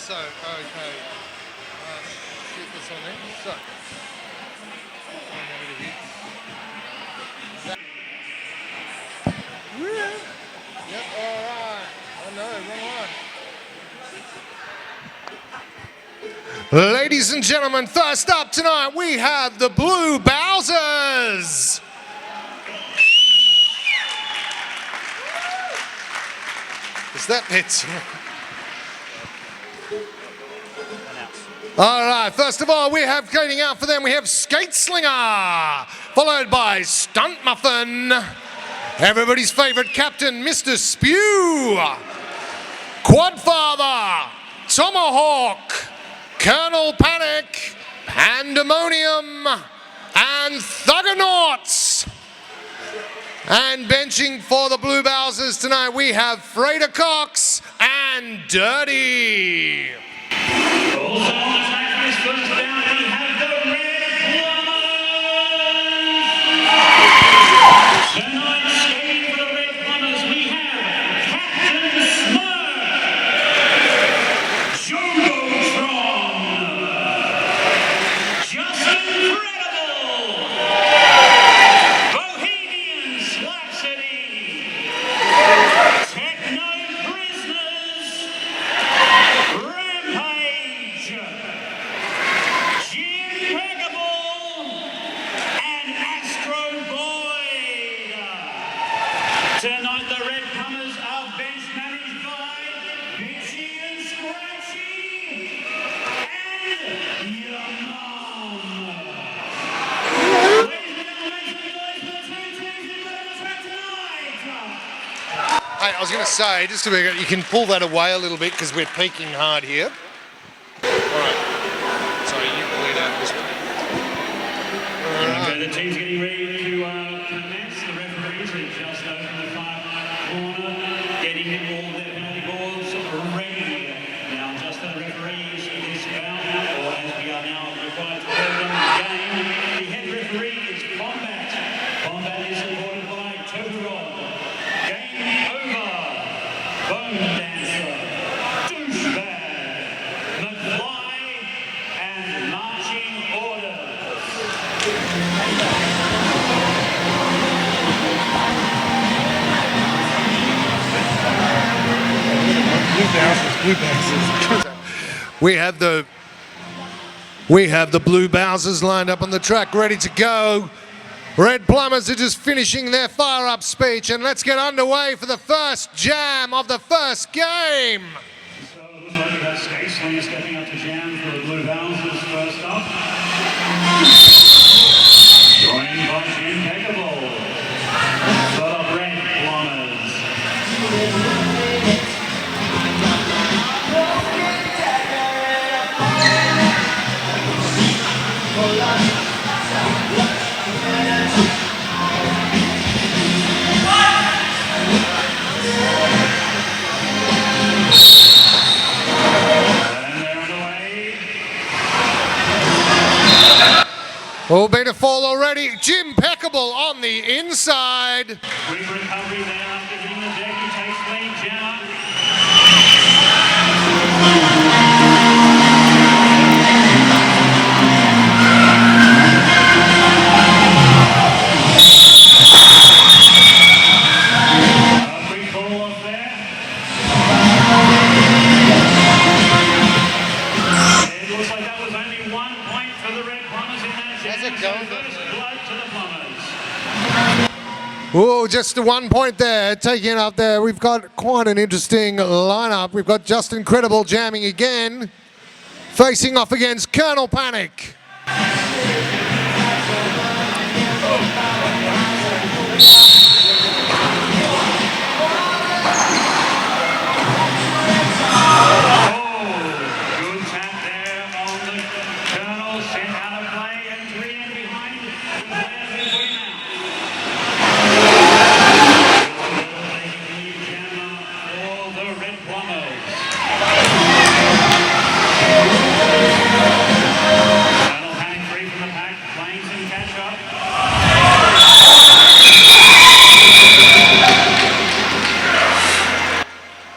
So, okay. Keep this on there. So, yep, alright. Oh no, wrong one. Ladies and gentlemen, first up tonight we have the Blue Bowsers. Is that it? All right, first of all, we have getting out for them, we have Skate Slinger, followed by Stunt Muffin, everybody's favorite captain, Mr. Spew, Quadfather, Tomahawk, Colonel Panic, Pandemonium, and Thuggernauts. And benching for the Blue Bowsers tonight, we have Frater Cox and Dirty. Also on the track for this first round, we have the Red Plumbers. Tonight, skating for the Red Plumbers, we have Captain Smurf, Jumbotron, Just Incredible, Bohemian Slapcity, Techno Prisoners, Rampage, Jim Impeccable, and Astro Boyd. Tonight the Red Plumbers are bench managed by Bitchy and Scratchy and your mom. Ladies and gentlemen, make some noise for the two teams who've got on the track tonight. Hey, I was going to say, just to be, you can pull that away a little bit because we're peaking hard here. All right. Sorry, you bleed out this one. Okay, the team's getting ready to commence. The referees have just opened the far corner, getting all their penalty boards ready. Now, just for the referees, this bout, or as we are now required to call them, game, the head referee is Combat. Combat is supported by Totoro. Game over. Bone Dancer, Douchebag, McFly, and Marching Orders. We have the Blue Bowsers lined up on the track, ready to go. Red Plumbers are just finishing their fire-up speech, and let's get underway for the first jam of the first game. So it looks like we got Skate Slinger stepping up to jam for the Blue Bowsers first up. Joined by Jim Impeccable. For the Red Plumbers. And they're underway. Oh, bit of fall already. Jim Impeccable on the inside. Quick recovery there after hitting the deck. He takes lead, Gemma. A quick fall off there. It looks like that was only 1 point for the Red Plumbers in that jam. How's it going? So first blood to the Plumbers. Oh, just 1 point there, taking it up there. We've got quite an interesting lineup. We've got Just Incredible jamming again, facing off against Colonel Panic. Good tap there on the Colonel, sent out of play and 3 in behind. The players will put him out. Taking the lead jammer for the Red Plumbers. Colonel Panic free from the pack, playing some catch up.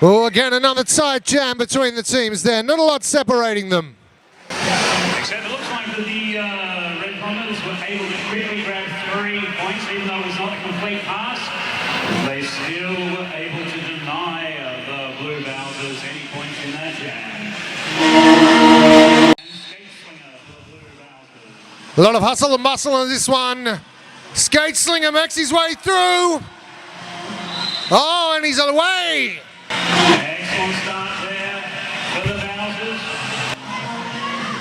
Oh, again, another tight jam between the teams there. Not a lot separating them. Except it looks like that the Red Bombers were able to quickly grab 3 points, even though it was not a complete pass. They still were able to deny the Blue Bowsers any points in that jam. And Skate Slinger for the Blue Bowsers. A lot of hustle and bustle on this one. Skate Slinger makes his way through. Oh, and he's away. Excellent start there for the Bowsers.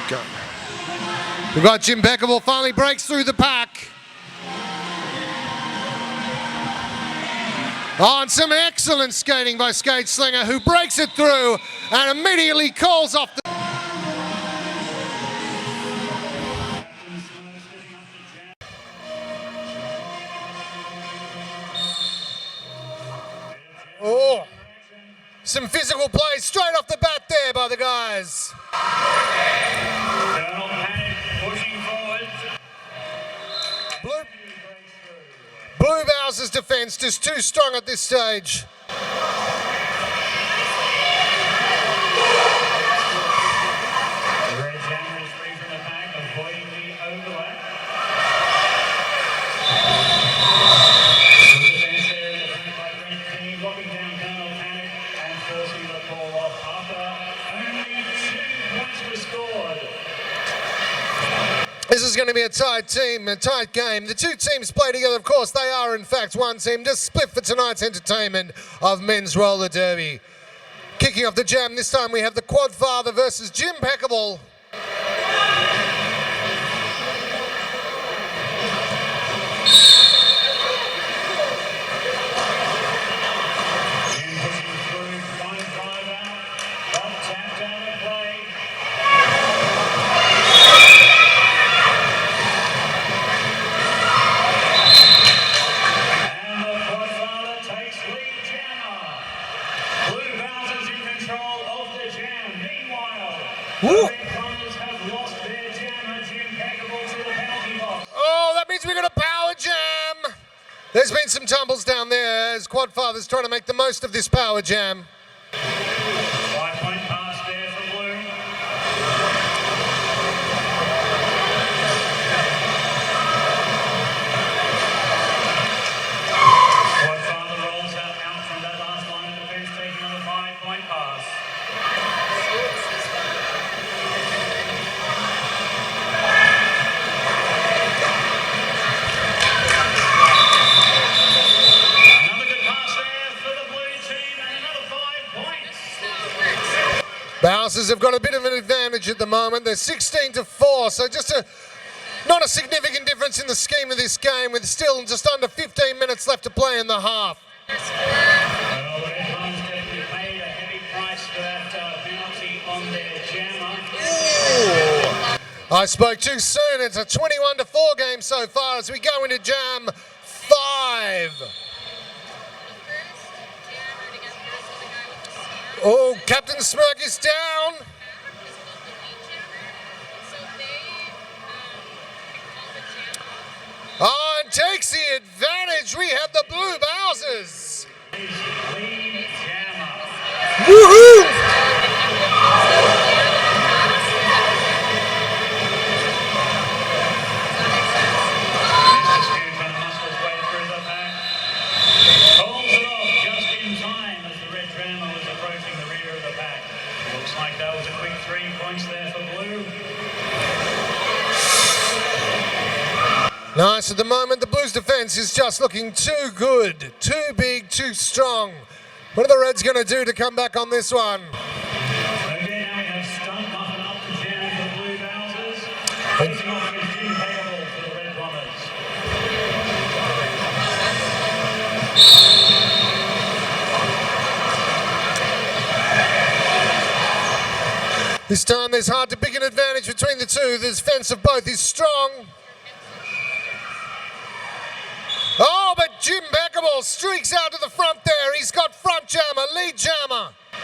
Go. We've got Jim Peckable finally breaks through the pack. Oh, and some excellent skating by Skate Slinger, who breaks it through and immediately calls off the... Oh, some physical play straight off the bat there by the guys. Colonel Panic pushing forward. Blue Bowsers' defence just too strong at this stage. The Red Jammer is free from the pack, avoiding the overlap. Good defence there in the pack by Brent King, locking down Colonel Panic and forcing the call off after only 2 points were scored. This is going to be a tight team, a tight game. The two teams play together, of course. They are, in fact, one team, just split for tonight's entertainment of men's roller derby. Kicking off the jam, this time we have the Quad Father versus Jim Peckable. Jim pushing through, trying to drive out, got tapped out of play. And the Quadfather takes lead jammer. Blue Bowsers in control of the jam. Meanwhile, the Red Bombers have lost their jammer, Jim Peckable, to the penalty box. Oh, that means we're going to power jam. There's been some tumbles down there as Quad Father's trying to make the most of this power jam. 5-point pass there for Blue. Quadfather rolls out from that last line of defence, taking on the 5-point pass. Another good pass there for the Blue team and another 5 points. Bowsers have got a bit of an advantage at the moment. They're 16-4, so just not a significant difference in the scheme of this game, with still just under 15 minutes left to play in the half. Well, the Red Bombers definitely paid a heavy price for that penalty on their jammer. I spoke too soon. It's a 21-4 game so far as we go into jam 5. Oh, Captain Smirk is down. Oh, and takes the advantage. We have the Blue Bowsers. Lead jammer. Woohoo! Mr. Scoot trying to muscle his way through the pack. Holds it off just in time as the red jammer was approaching the rear of the pack. Looks like that was a quick 3 points there for Blue. Nice. At the moment, the Blues' defence is just looking too good, too big, too strong. What are the Reds going to do to come back on this one? Okay, now we have Stunt muffin up the jam for the Blue Bowsers. Facing off against Jim Peckable for the Red Bombers. This time there's hard to pick an advantage between the two. The defence of both is strong. Oh, but Jim Peckable streaks out to the front there. He's got front jammer, lead jammer. The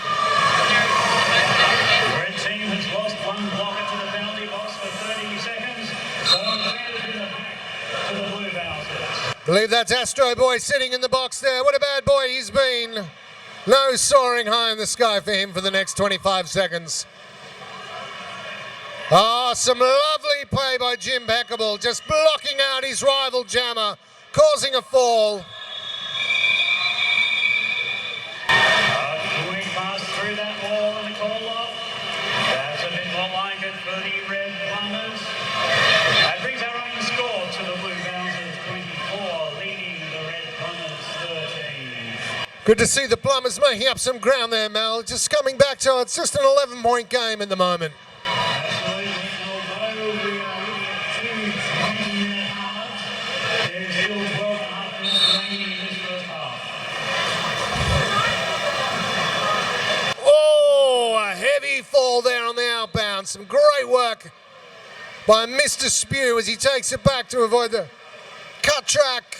red team has lost one blocker to the penalty box for 30 seconds. So advantage in the pack to the Blue Bowsers. Believe that's Astro Boy sitting in the box there. What a bad boy he's been. No soaring high in the sky for him for the next 25 seconds. Oh, some lovely play by Jim Beckable, just blocking out his rival Jammer, causing a fall. Going fast through that wall and a call off. That's a bit more like it for the Red Plumbers. That brings our running score to the Blue Bouncers 24, leading the Red Plumbers 13. Good to see the Plumbers making up some ground there, Mel. Just coming back to it's just an 11-point game at the moment. Absolutely, although we are looking at two 20-minute halves, there's still 12.5 minutes remaining in this first half. Oh, a heavy fall there on the outbound. Some great work by Mr. Spew as he takes it back to avoid the cut track.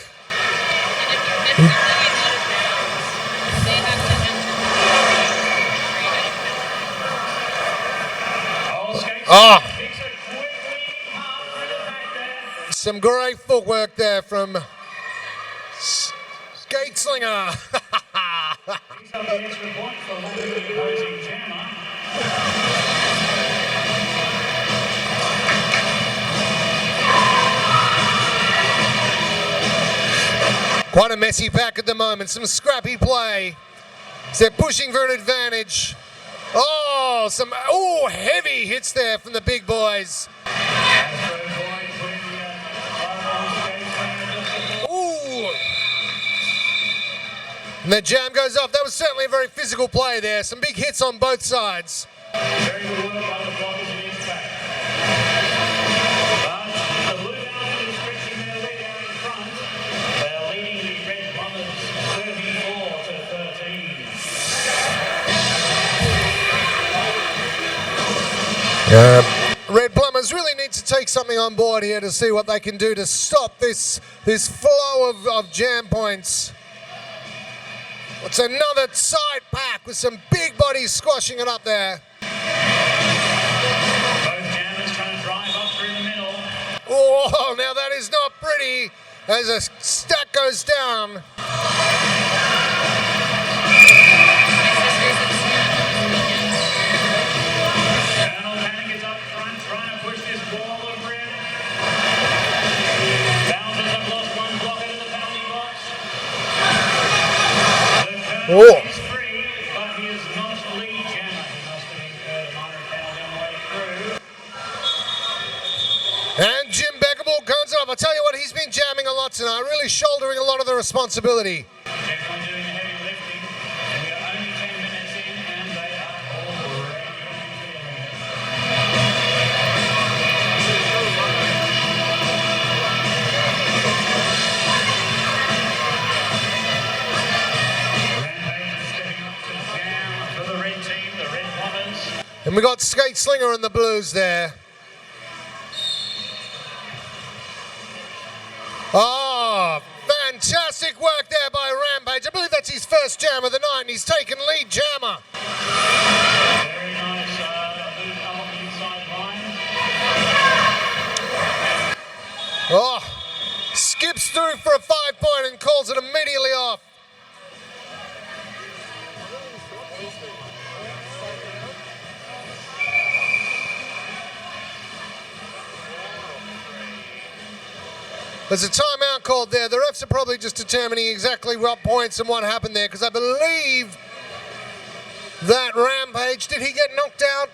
Oh, some great footwork there from Skate Slinger. Picks up the extra point for the opposing Jammer. Quite a messy pack at the moment. Some scrappy play. They're pushing for an advantage. Oh, some heavy hits there from the big boys. Ooh. And the jam goes off. That was certainly a very physical play there. Some big hits on both sides. Very good work by the Blockers in each back. But the Blue Bouncers are stretching their lead out in front. They're leading the Red Plumbers 34 to 13. Red Plumbers really need to take something on board here to see what they can do to stop this flow of jam points. It's another side pack with some big bodies squashing it up there. Both jammers trying to drive up through the middle. Oh, now that is not pretty as a stack goes down. Colonel Panic is up front trying to push this ball of red. Bouncers have lost one blocker to the penalty box. The Colonel is free, but he is not the lead jammer. He must have incurred a minor penalty on the way through. And Jim Beckable comes off. I tell you what, he's been jamming a lot tonight, really shouldering a lot of the responsibility. Definitely doing the heavy lifting. And we are only 10 minutes in, and they are already feeling it. Rampage is stepping up to jam for the red team, the Red Plumbers. And we got Skate Slinger and the Blues there. Oh, fantastic work there by Rampage. I believe that's his first jam of the night, and he's taken lead jammer. Very nice move along the inside line. Oh, skips through for a 5-point and calls it immediately off. There's a timeout called there. The refs are probably just determining exactly what points and what happened there, because I believe that Rampage, did he get knocked out?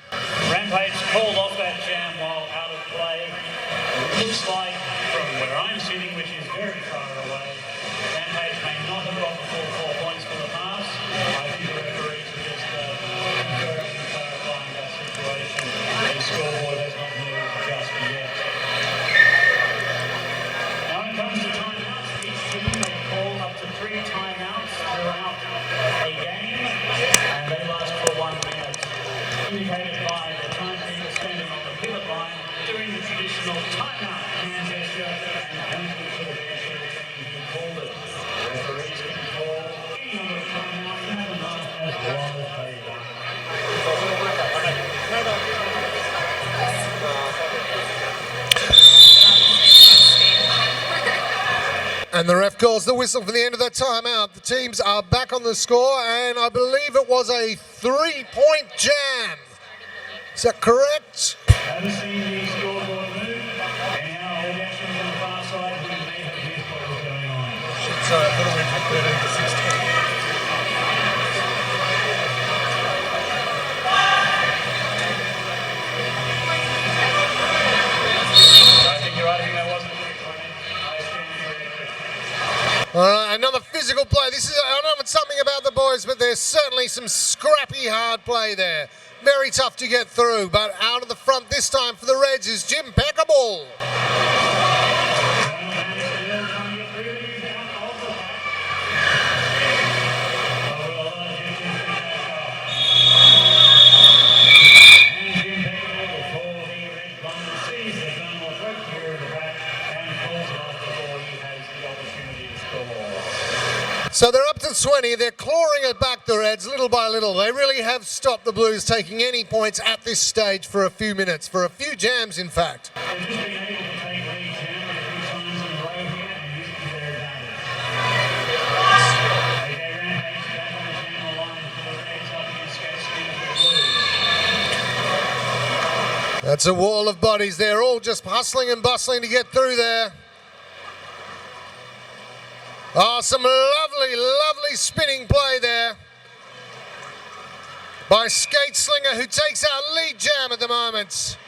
Rampage called off that jam while out of play. It looks like, from where I'm sitting, which is very far away, Rampage may not have got the full 4 points for the pass. I think the referees were just confirming and clarifying that situation. The scoreboard has not moved just yet. Now when it comes to timeouts, each team may call up to 3 timeouts throughout a game, and they last for 1 minute. Indicated by the timekeeper standing on the pivot line, doing the traditional timeout hand gesture and pointing to the bench of the team who called it. Referees can call any number of timeouts and have them as long as they want. And the ref calls the whistle for the end of that timeout. The teams are back on the score, and I believe it was a 3-point jam. Is that correct? Haven't seen the scoreboard move. Anyhow, all the action on the far side. We may have missed what was going on. Sorry, I thought it went from 13 to 16. I think you're right. I think that wasn't quick. I stand corrected. All right, another physical play. This is, I don't know if it's something about the boys, but there's certainly some scrappy, hard play there. Very tough to get through, but out of the front this time for the Reds is Jim Peckable. So they're up to 20. They're clawing it back, the Reds, little by little. They really have stopped the Blues taking any points at this stage for a few minutes, for a few jams, in fact. They've just been able to take lead jam a few times in a row here and use it to their advantage. AJ Rampage back on the general line for the Reds up against Skate Slinger for the Blues. That's a wall of bodies. They're all just hustling and bustling to get through there. Oh, some lovely, lovely spinning play there by Skate Slinger, who takes out lead jam at the moment.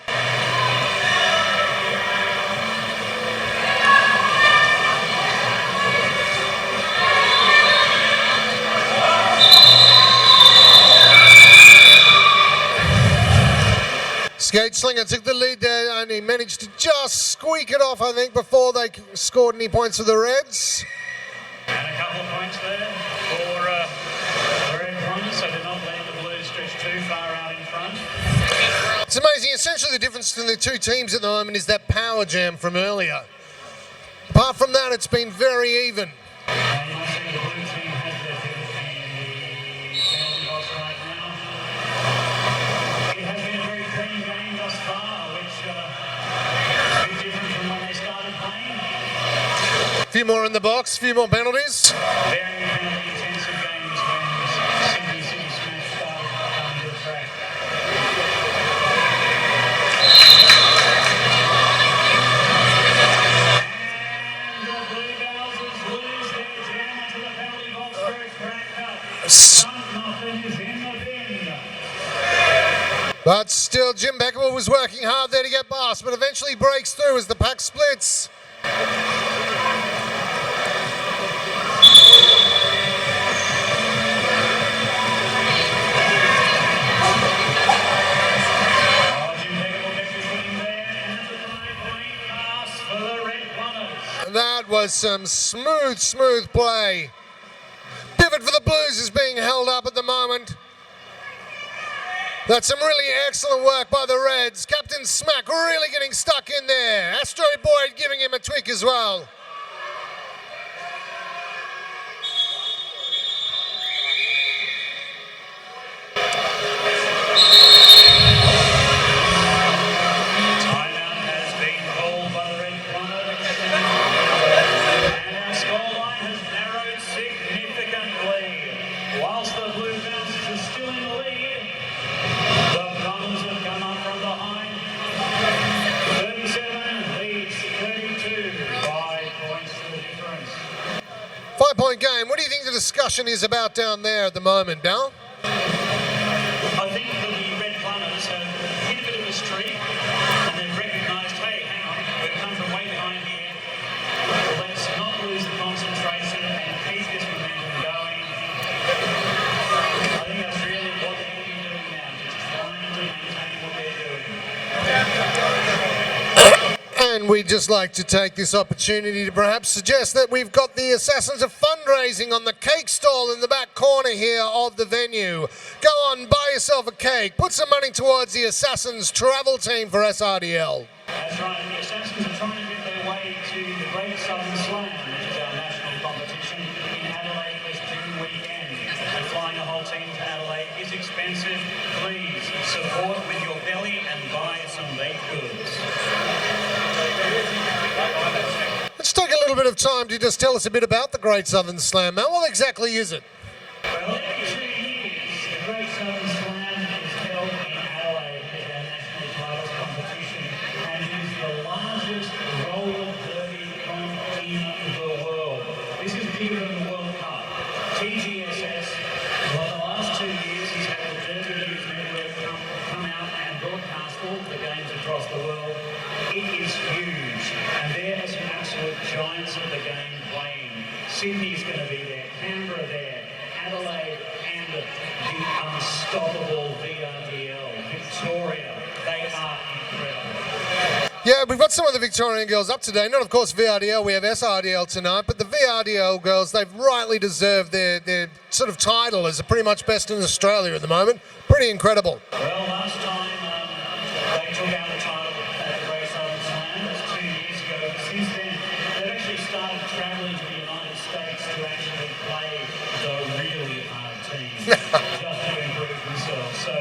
Skate Slinger took the lead there and he managed to just squeak it off, I think, before they scored any points for the Reds. And a couple of points there for the Red Plumbers, so they're not letting the Blues stretch too far out in front. It's amazing. Essentially, the difference between the two teams at the moment is that power jam from earlier. Apart from that, it's been very even. And you must see the Blue team has their feet in the penalty box right now. It has been a very clean game thus far, which is a bit different from when they started playing. A few more in the box, a few more penalties. Very penalty-intensive games when Sydney Smash started coming to the track. And the Blue Bowsers lose their jam onto the penalty box for a crack cut. Nothing is in the bin. But still, Jim Peckable was working hard there to get past, but eventually breaks through as the pack splits. That was some smooth, smooth play. Pivot for the Blues is being held up at the moment. That's some really excellent work by the Reds. Captain Smack really getting stuck in there. Astro Boyd giving him a tweak as well. Five-point game. What do you think the discussion is about down there at the moment, Dal? I think that the Red Plumbers have hit a bit of a streak and they've recognised, hey, hang on, we've come from way behind here. Let's not lose the concentration and keep this momentum going. I think that's really what they're doing now, just trying to maintain what they're doing. And we'd just like to take this opportunity to perhaps suggest that we've got the Assassins of Fundraising on the cake stall in the back corner here of the venue. Go on, buy yourself a cake. Put some money towards the Assassins travel team for SRDL. That's right, the Assassins are trying to get their way to the Great Southern Slam, which is our national competition in Adelaide this June weekend. And flying a whole team to Adelaide is expensive. Please support with your belly and buy some baked goods. Let's take a little bit of time to just tell us a bit about the Great Southern Slam, Mal. What exactly is it? Well, every 2 years, the Great Southern Slam is held in Adelaide as our national titles competition and is the largest roller derby in the world. This is bigger than the World Cup. TGSS, for the last 2 years, has had the Derby News Network come out and broadcast all the games across the world. It is huge, and there are some absolute giants of the game playing. Sydney's going to be there, Canberra there, Adelaide, and the unstoppable VRDL, Victoria. They are incredible. Yeah, we've got some of the Victorian girls up today. Not, of course, VRDL. We have SRDL tonight. But the VRDL girls, they've rightly deserved their sort of title as the pretty much best in Australia at the moment. Pretty incredible. Well, last time they took out the title at the Great Southern Slam, that's 2 years ago. Since then, they've actually started travelling to the United States to actually play the really hard teams, just to improve themselves. So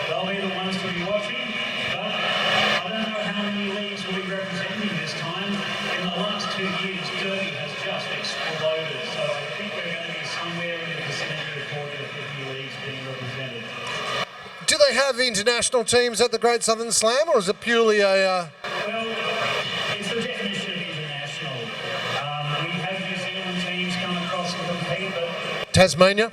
they'll be the ones to be watching. But I don't know how many leagues will be representing this time. In the last 2 years, Derby has just exploded. So I think we're going to be somewhere in the vicinity of 40 or 50 leagues being represented. Do they have international teams at the Great Southern Slam, or is it purely a... Well, it's the definition of international. We have New Zealand teams come across and compete, but... Tasmania?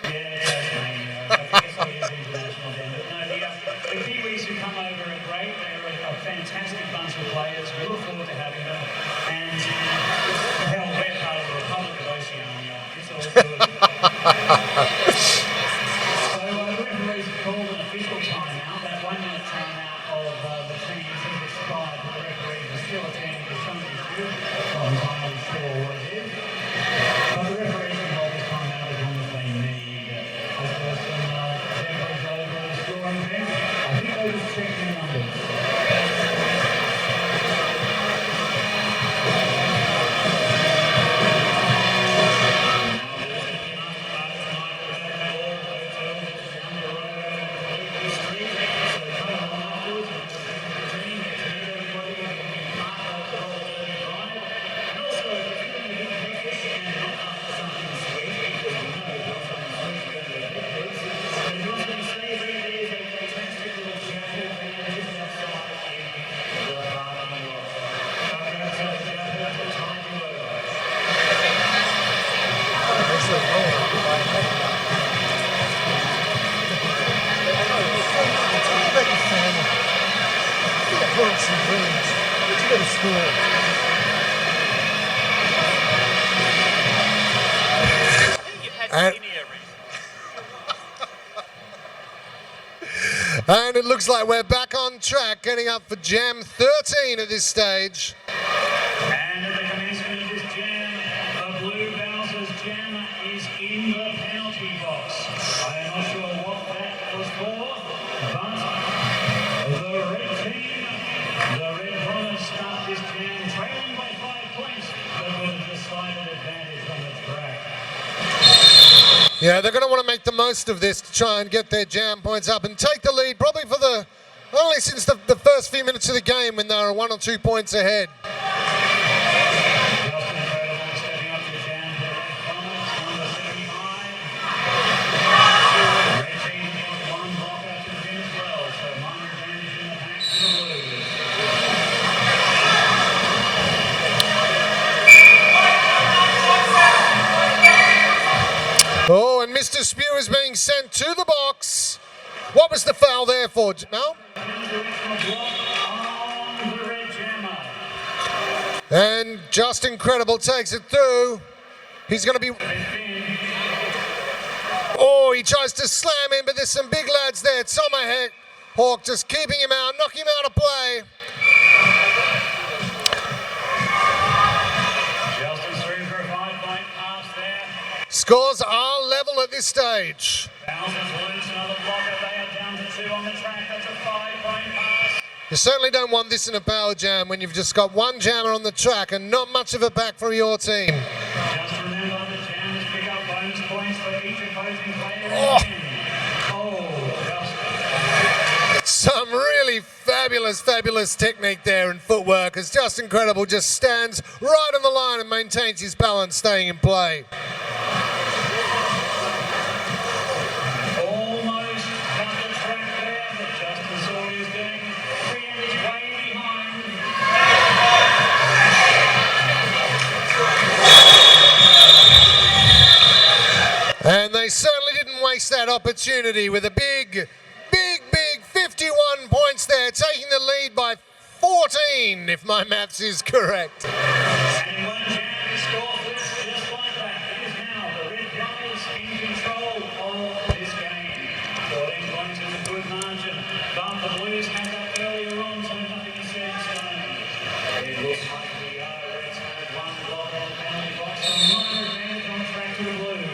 Yeah, Tasmania. I guess it is international then. But no, the Kiwis who come over are great. They're a fantastic bunch of players. We look forward to having them. And, hell, we're part of the Republic of Oceania. It's all good. So the referees have called an official timeout. That 1 minute timeout of the teams has expired, but the referees are still attending to some issue. Not entirely sure what it is. But the referees can hold this timeout as long as they need. As there are some zebras over the scoring bench, I think they just checked their numbers. And it looks like we're back on track, getting up for Jam 13 at this stage. And at the commencement of this jam, the Blue Bowser's jam is in the penalty box. I am not sure what that was for, but the red team, the Red Bombers start this jam trailing by 5 points, but with a decided advantage on the track. Yeah, they're going to want to make the most of this to try and get their jam points up and take the lead, probably for only since the first few minutes of the game when they were 1 or 2 points ahead. Just incredible, stepping up to the jam for the Red Bombers, number 75. The red team got 1 blocker to the pin as well, so minor advantage in the pack for the Blues. Oh, and Mr. Spew is being sent to the box. What was the foul there for, Mel? And Just Incredible takes it through. He's going to be... Oh, he tries to slam in, but there's some big lads there. Tomahawk Hawk just keeping him out, knocking him out of play. Justin's through for a 5-point pass there. Scores are level at this stage. Bowser's loose, another blocker. They are down to 2 on the track. That's a 5-point pass. You certainly don't want this in a power jam when you've just got one jammer on the track and not much of a back for your team. Just remember, the jammers pick up bonus points for each opposing player. Oh. Oh, Justin. Some really fabulous fabulous, fabulous technique there and footwork. It's just incredible. Just stands right on the line and maintains his balance, staying in play. Almost got the track there, but Justin Sawyer's doing 3 inches way behind. And they certainly didn't waste that opportunity with a big 51 points there, taking the lead by 14, if my maths is correct. And in one jam, the score flips just like that. It is now the Red Brothers in control of this game. 14 points is a good margin, but the Blues had that earlier on, so nothing is set in stone. It looks like the Reds had one block on the penalty box and minor advantage on the track to the Blues.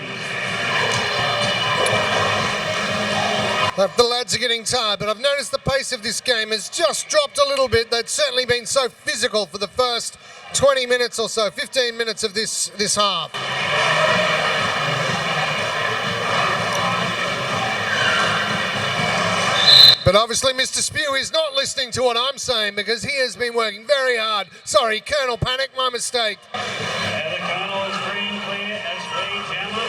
The lads are getting tired, but I've noticed the pace of this game has just dropped a little bit. They've certainly been so physical for the first 20 minutes or so, 15 minutes of this half. But obviously Mr. Spew is not listening to what I'm saying because he has been working very hard. Sorry, Colonel Panic, my mistake. Now the Colonel is free and clear as Lee Jammer.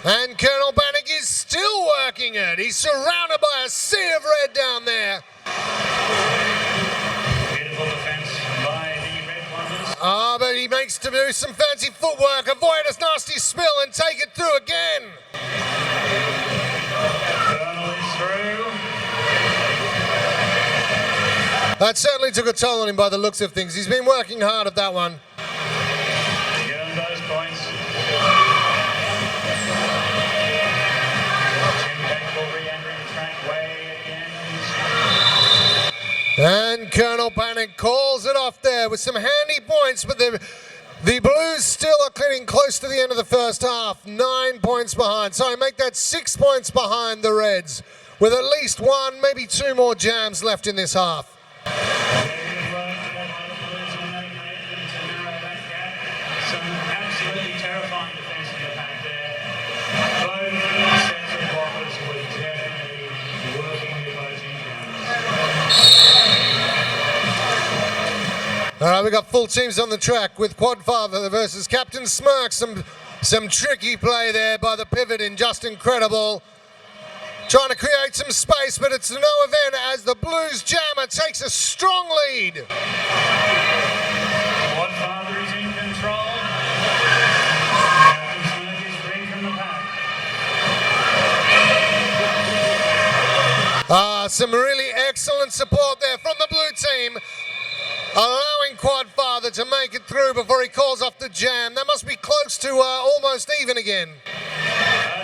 And Colonel Bannock is still working it. He's surrounded by a sea of red down there. Beautiful defence by the Red Wonders. But he makes to do some fancy footwork, avoid a nasty spill and take it through again. Colonel is through. That certainly took a toll on him by the looks of things. He's been working hard at that one. Give him those points. And Colonel Panic calls it off there with some handy points, but the Blues still are getting close to the end of the first half, 9 points behind. So I make that 6 points behind the Reds, with at least 1, maybe 2 more jams left in this half. Some absolutely terrifying defence in the pack there. Both sets of blockers were definitely working the opposing jams. All right, we've got full teams on the track with Quadfather versus Captain Smirk. Some tricky play there by the pivot in Just Incredible. Trying to create some space, but it's no event as the Blues jammer takes a strong lead. Quadfather is in control. Captain Smirk is free from the pack. Some really excellent support there from the blue team, allowing Quadfather to make it through before he calls off the jam. That must be close to almost even again.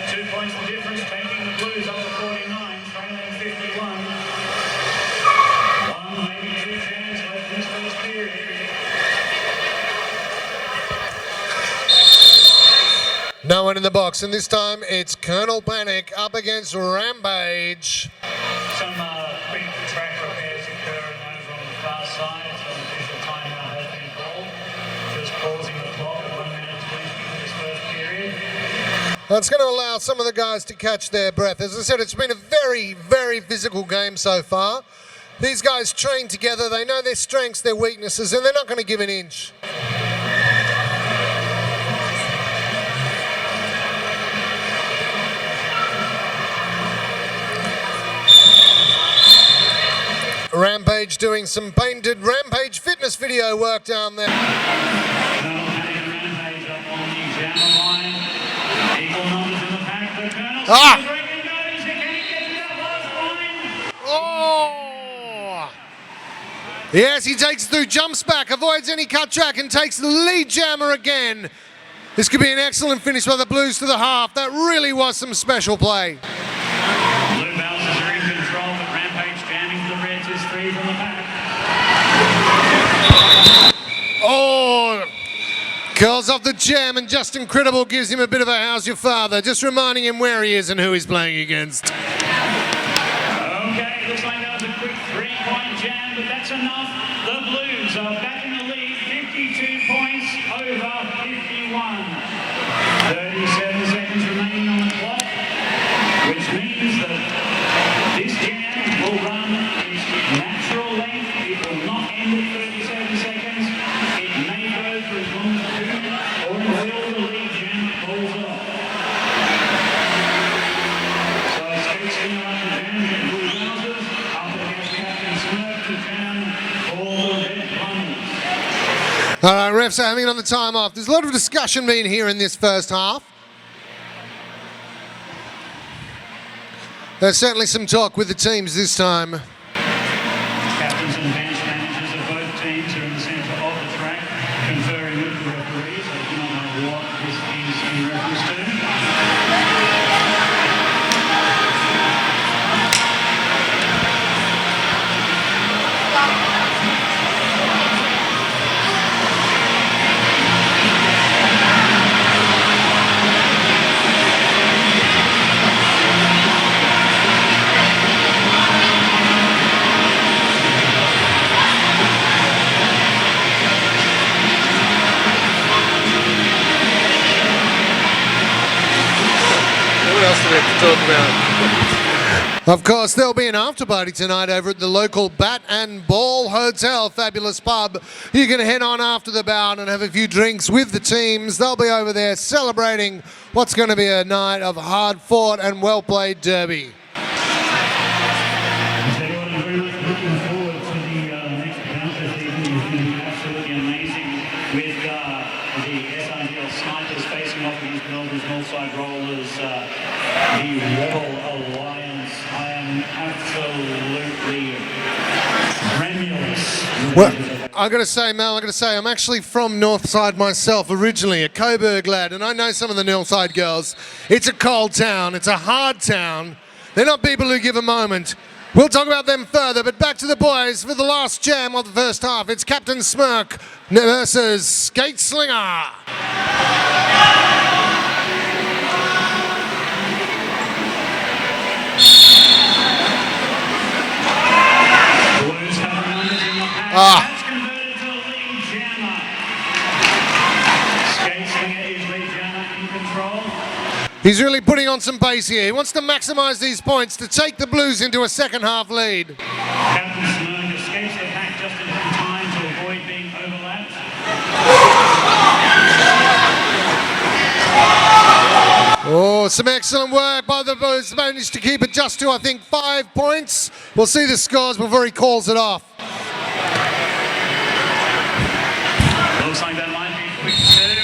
2 points the difference, taking the Blues up to 49, trailing 51. 1, maybe 2 jams left in this first period. No one in the box, and this time it's Colonel Panic up against Rampage. Some quick track repairs occurring over on the far side. Some official timeout has been called. Just pausing the clock at 1 minute 20 for this first period. That's going to allow some of the guys to catch their breath. As I said, it's been a very, very physical game so far. These guys train together, they know their strengths, their weaknesses, and they're not going to give an inch. Rampage doing some painted Rampage fitness video work down there. Colonel Panic and Rampage up on the jammer line. Equal numbers in the pack. The Colonel's breaking goes. Can he get to that last line? Oh! Yes, he takes it through, jumps back, avoids any cut track and takes the lead jammer again. This could be an excellent finish by the Blues to the half. That really was some special play. Blue Bouncers are in control, but Rampage jamming for the Reds is free from the pack. Oh! Calls off the jam, and Justin Credible gives him a bit of a how's your father, just reminding him where he is and who he's playing against. Okay, looks like that was a quick 3-point jam, but that's enough. The Blues are back in the lead, 52 points over 51. 37 seconds remaining on the clock, which means that this jam will run its natural length. It will not end at 37 seconds. It may go for as long as 2 minutes or until the lead jam pulls off. So Skates Slinger up the jam, the Blue Bouncers, up against Captain Smirk to jam for the Red Plumbers. All right, refs are having another time off. There's a lot of discussion being here in this first half. There's certainly some talk with the teams this time. Captains and bench managers of both teams are in the centre of the track, conferring with the referees. I do not know what this is in reference to. What else do we have to talk about? Of course, there'll be an after party tonight over at the local Bat and Ball Hotel, fabulous pub. You can head on after the bout and have a few drinks with the teams. They'll be over there celebrating what's going to be a night of hard-fought and well-played derby. I tell you what, I'm very much looking forward to the next bout this evening. It's going to be absolutely amazing with the SRGL Snipers facing off against Melbourne's Northside Rollers, the Rebel Alliance. I am absolutely tremulous. Well, I got to say, Mel, I'm actually from Northside myself originally, a Coburg lad, and I know some of the Northside girls. It's a cold town, it's a hard town. They're not people who give a moment. We'll talk about them further, but back to the boys for the last jam of the first half. It's Captain Smirk versus Skate Slinger. Blues have the numbers in the pack. That's converted to a lead jammer. Skate Slinger is lead jammer in control. He's really putting on some pace here. He wants to maximise these points to take the Blues into a second half lead. Captain Smirk escapes the pack just in time to avoid being overlapped. Oh, some excellent work by the Blues. Managed to keep it just to, I think, 5 points. We'll see the scores before he calls it off. Looks like that might be a quick 30.